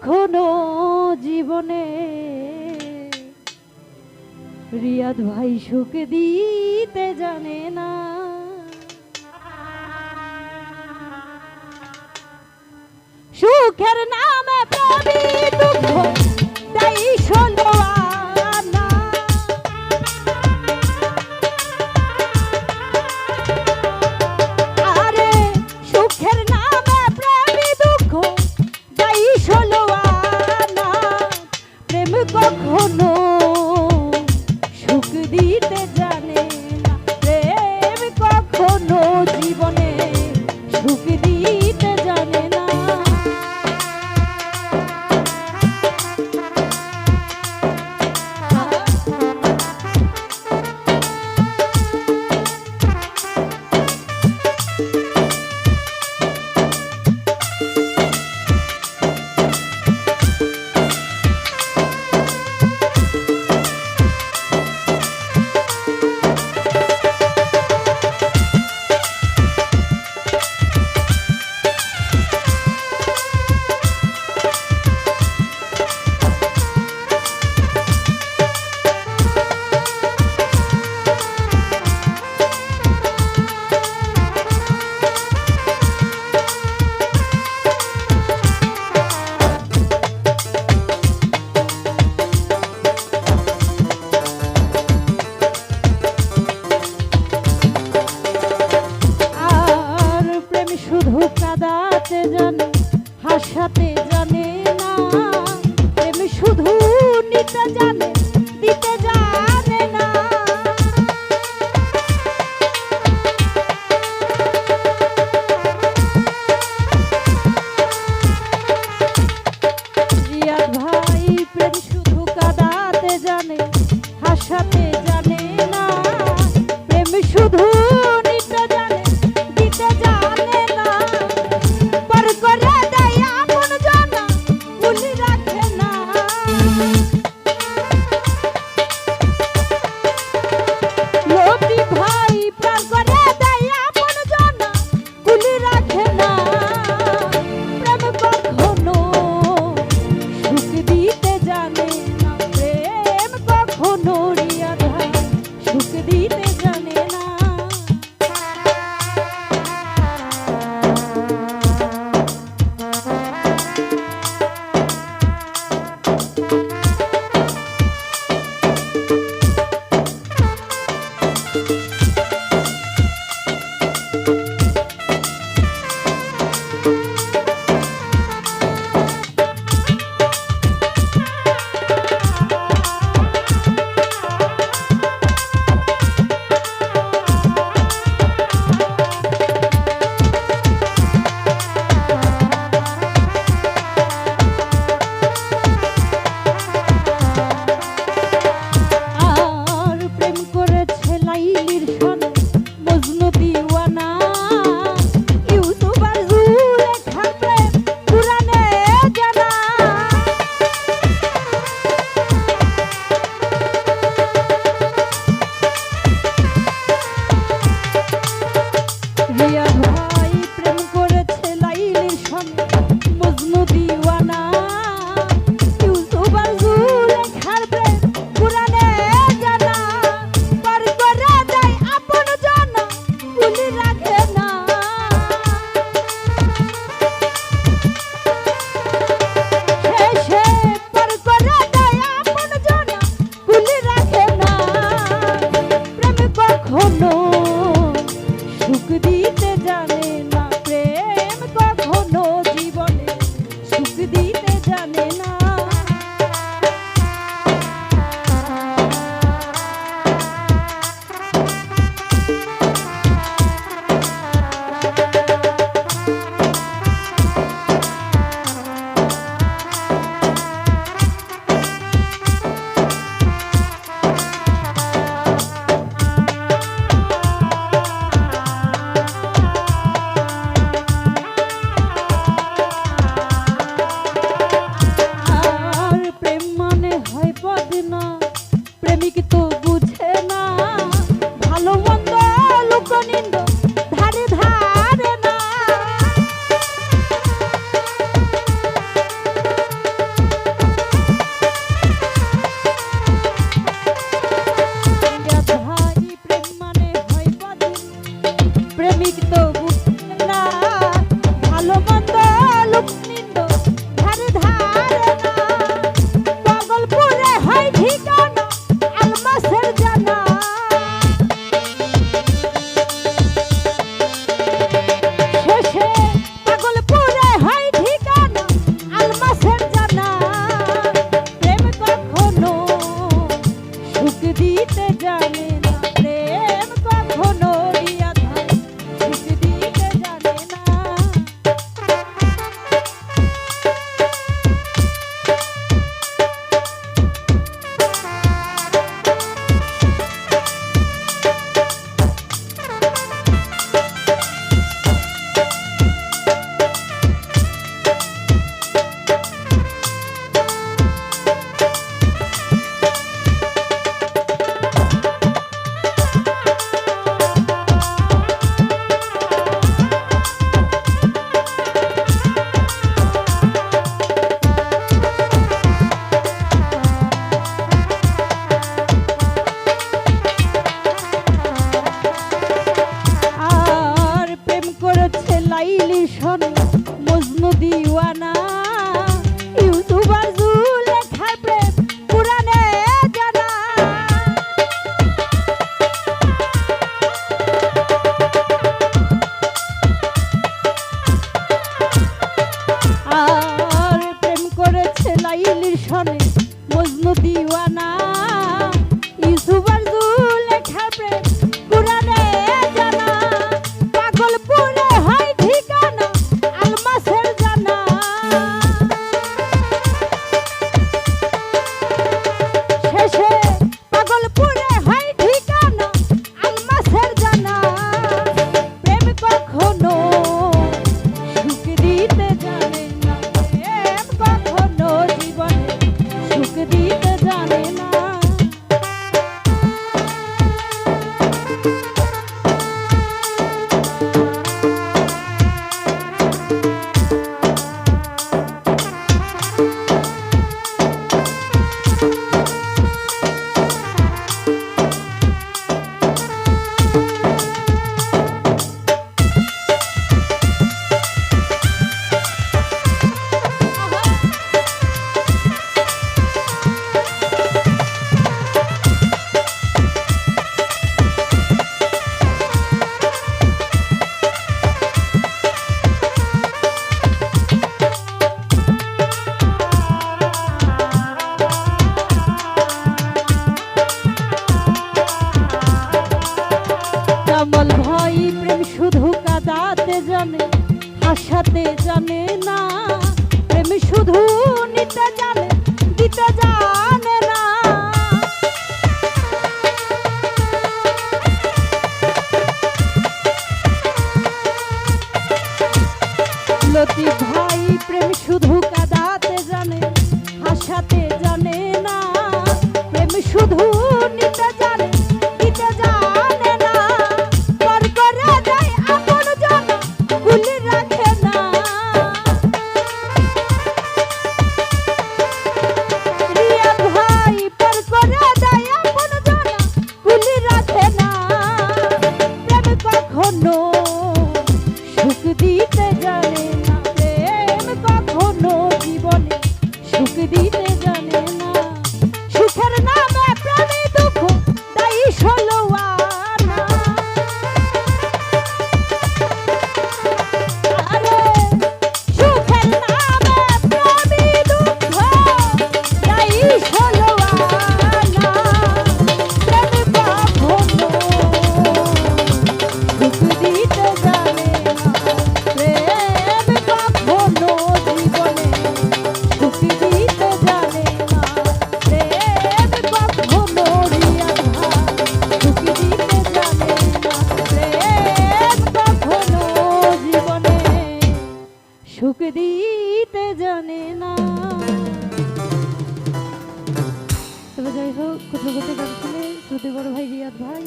কখনো জীবনে রিয়াদ ভাই সুখ দিতে জানে না। সুখের নামে প্রেমী দুঃখ দেই ষোলো আনা। আরে সুখের নামে প্রেমী দুঃখ দেই ষোলো আনা। প্রেম কখনো সুখ দিতে জানে না। প্রেম কখনো জীবনে সুখ দিতে জানে না। শুধু কাঁদাতে জানে হাসাতে জানে না। প্রেম শুধু নিতে জানে দিতে জানে না। রিয়াদ ভাই প্রেম শুধু কাঁদাতে জানে হাসাতে জানে না। প্রেম শুধু নিতে জানে দিতে জানে না। পর করে দেয় আপন জানা ভুলি রাখে না। লোভী ভাই প্রাণ করে দেয় আপন জানা ভুলি রাখে না। প্রেম কখনো সুখ দিতে জানে না। প্রেম কখনো রিয়াদ ভাই সুখ দিতে জানে না। দিতে জানে না, প্রেম কখনো রিয়াদ ভাই সুখ দিতে জানে না। লাইলি শোনে মজনু দিওয়ানা, ইউটিউবার জুলেখার প্রেম পুরানে জানা। আর প্রেম করেছে লাইলি শোনে মজনু দিওয়ানা, ইউটিউবার জুলেখার প্রেম পুরানে জানা। পাগলপুরে হয় ঠিকানা আলমাসের জানা, শেষে পাগলপুরে হয় ঠিকানা আলমাসের জানা। প্রেম কখনো সুখ দিতে জানে না, প্রেম কখনো জীবনে সুখ দিতে জানে না। কামাল ভাই প্রেম শুধু কাঁদাতে জানে, হাসাতে জানে না। প্রেম শুধু নিতে জানে, দিতে জানে না। লতিফ ভাই প্রেম শুধু কাঁদাতে জানে, হাসাতে জানে না। প্রেম শুধু নিতে জানে, দিতে জানে না। পর করে যায় আপন জন, ভুলে রাখে না। রিয়াদ ভাই পর করে যায় আপন জন, ভুলে রাখে না। প্রেম কখনো সুখ দিতে জানে না, প্রেম কখনো জীবনে সুখ দিতে জানে না। সুখের নামে প্রেমী দুঃখ তাই ষোলো আনা। আরে সুখের নামে প্রেমী দুঃখ তাই ষোলো আনা। প্রেম কখনো সুখ দিতে জানে না, প্রেম কখনো জীবনে সুখ দিতে জানে না। প্রেম কখনো রিয়াদ ভাই সুখ দিতে জানে না, প্রেম কখনো জীবনে সুখ দিতে জানে না। তবে যাই হোক, কোথাও কোথাও গান শুনে শ্রুতি বড় ভাই রিয়াদ ভাই